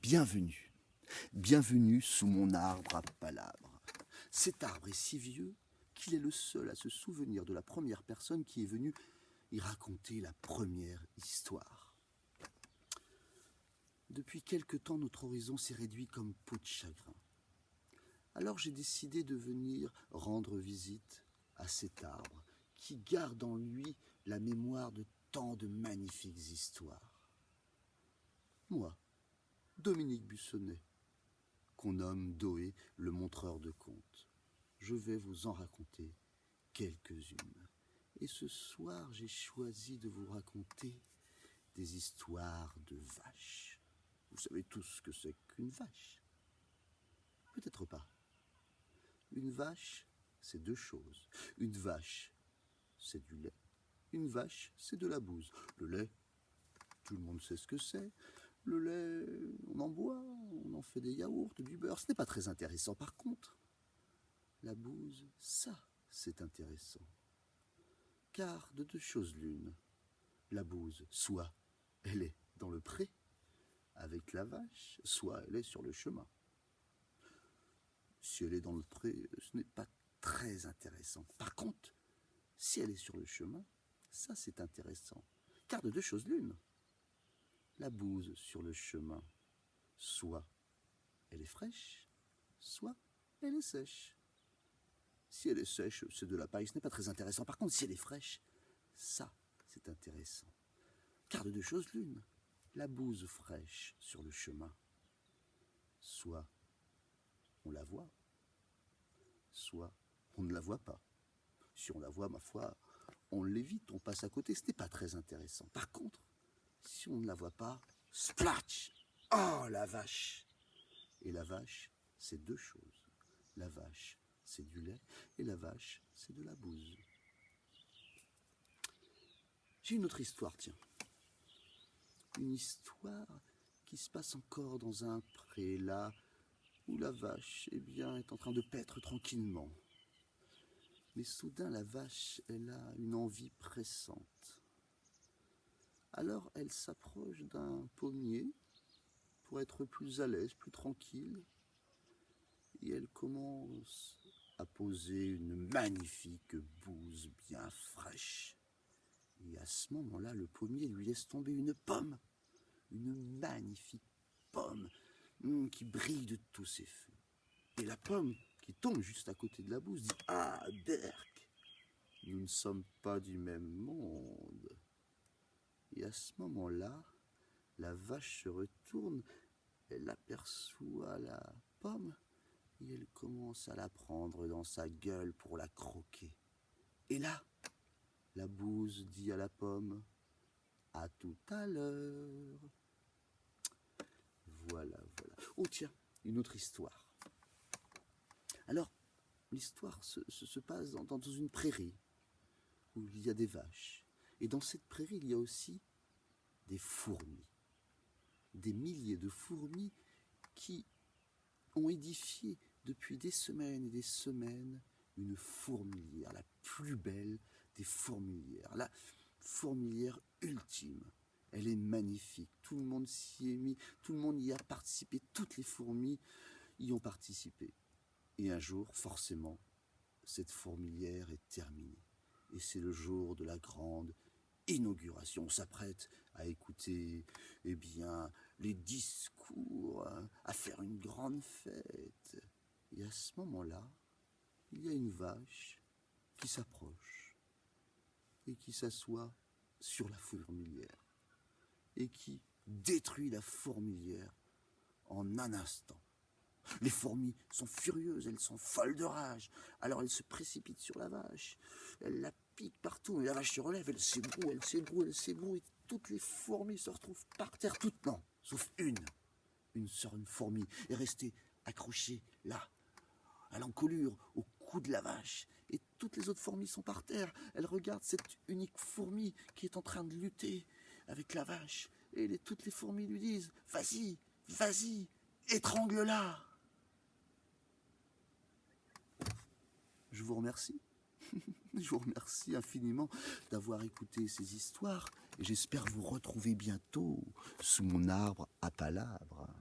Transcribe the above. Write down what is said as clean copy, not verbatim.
Bienvenue, bienvenue sous mon arbre à palabres. Cet arbre est si vieux qu'il est le seul à se souvenir de la première personne qui est venue y raconter la première histoire. Depuis quelque temps, notre horizon s'est réduit comme peau de chagrin. Alors j'ai décidé de venir rendre visite à cet arbre qui garde en lui la mémoire de tant de magnifiques histoires. Moi, Dominique Bussonnet, qu'on nomme Doé, le montreur de contes. Je vais vous en raconter quelques-unes. Et ce soir, j'ai choisi de vous raconter des histoires de vaches. Vous savez tous ce que c'est qu'une vache? Peut-être pas. Une vache, c'est deux choses. Une vache, c'est du lait. Une vache, c'est de la bouse. Le lait, tout le monde sait ce que c'est. Le lait, on en boit, on en fait des yaourts, du beurre. Ce n'est pas très intéressant. Par contre, la bouse, ça, c'est intéressant. Car de deux choses l'une, la bouse, soit elle est dans le pré avec la vache, soit elle est sur le chemin. Si elle est dans le pré, ce n'est pas très intéressant. Par contre, si elle est sur le chemin, ça c'est intéressant. Car de deux choses l'une, la bouse sur le chemin, soit elle est fraîche, soit elle est sèche. Si elle est sèche, c'est de la paille, ce n'est pas très intéressant. Par contre, si elle est fraîche, ça c'est intéressant. Car de deux choses l'une, la bouse fraîche sur le chemin, soit on la voit, soit on ne la voit pas. Si on la voit, ma foi, on l'évite, on passe à côté, ce n'est pas très intéressant. Par contre, si on ne la voit pas, splatch! Oh, la vache! Et la vache, c'est deux choses. La vache, c'est du lait, et la vache, c'est de la bouse. J'ai une autre histoire, tiens. Une histoire qui se passe encore dans un pré, là où la vache, eh bien, est en train de paître tranquillement. Mais soudain, la vache, elle a une envie pressante. Alors, elle s'approche d'un pommier pour être plus à l'aise, plus tranquille. Et elle commence à poser une magnifique bouse bien fraîche. Et à ce moment-là, le pommier lui laisse tomber une pomme. Une magnifique pomme qui brille de tous ses feux. Et la pomme qui tombe juste à côté de la bouse dit « Ah, berk, nous ne sommes pas du même monde !» Et à ce moment-là, la vache se retourne, elle aperçoit la pomme et elle commence à la prendre dans sa gueule pour la croquer. Et là, la bouse dit à la pomme « À tout à l'heure !» Voilà, voilà. Oh tiens, une autre histoire. Alors, l'histoire se passe dans une prairie où il y a des vaches. Et dans cette prairie, il y a aussi des fourmis. Des milliers de fourmis qui ont édifié depuis des semaines et des semaines une fourmilière, la plus belle des fourmilières, la fourmilière ultime. Elle est magnifique, tout le monde s'y est mis, tout le monde y a participé, toutes les fourmis y ont participé. Et un jour, forcément, cette fourmilière est terminée. Et c'est le jour de la grande inauguration. On s'apprête à écouter, eh bien, les discours, à faire une grande fête. Et à ce moment-là, il y a une vache qui s'approche et qui s'assoit sur la fourmilière et qui détruit la fourmilière en un instant. Les fourmis sont furieuses, elles sont folles de rage. Alors elles se précipitent sur la vache, elles la piquent partout, et la vache se relève, elle s'ébroue, elle s'ébroue, elle s'ébroue, et toutes les fourmis se retrouvent par terre, toutes non, sauf une. Une seule fourmi est restée accrochée là, à l'encolure, au cou de la vache. Et toutes les autres fourmis sont par terre. Elles regardent cette unique fourmi qui est en train de lutter avec la vache. Et toutes les fourmis lui disent « Vas-y, vas-y, étrangle-la !» Je vous remercie. Je vous remercie infiniment d'avoir écouté ces histoires. Et j'espère vous retrouver bientôt sous mon arbre à palabres.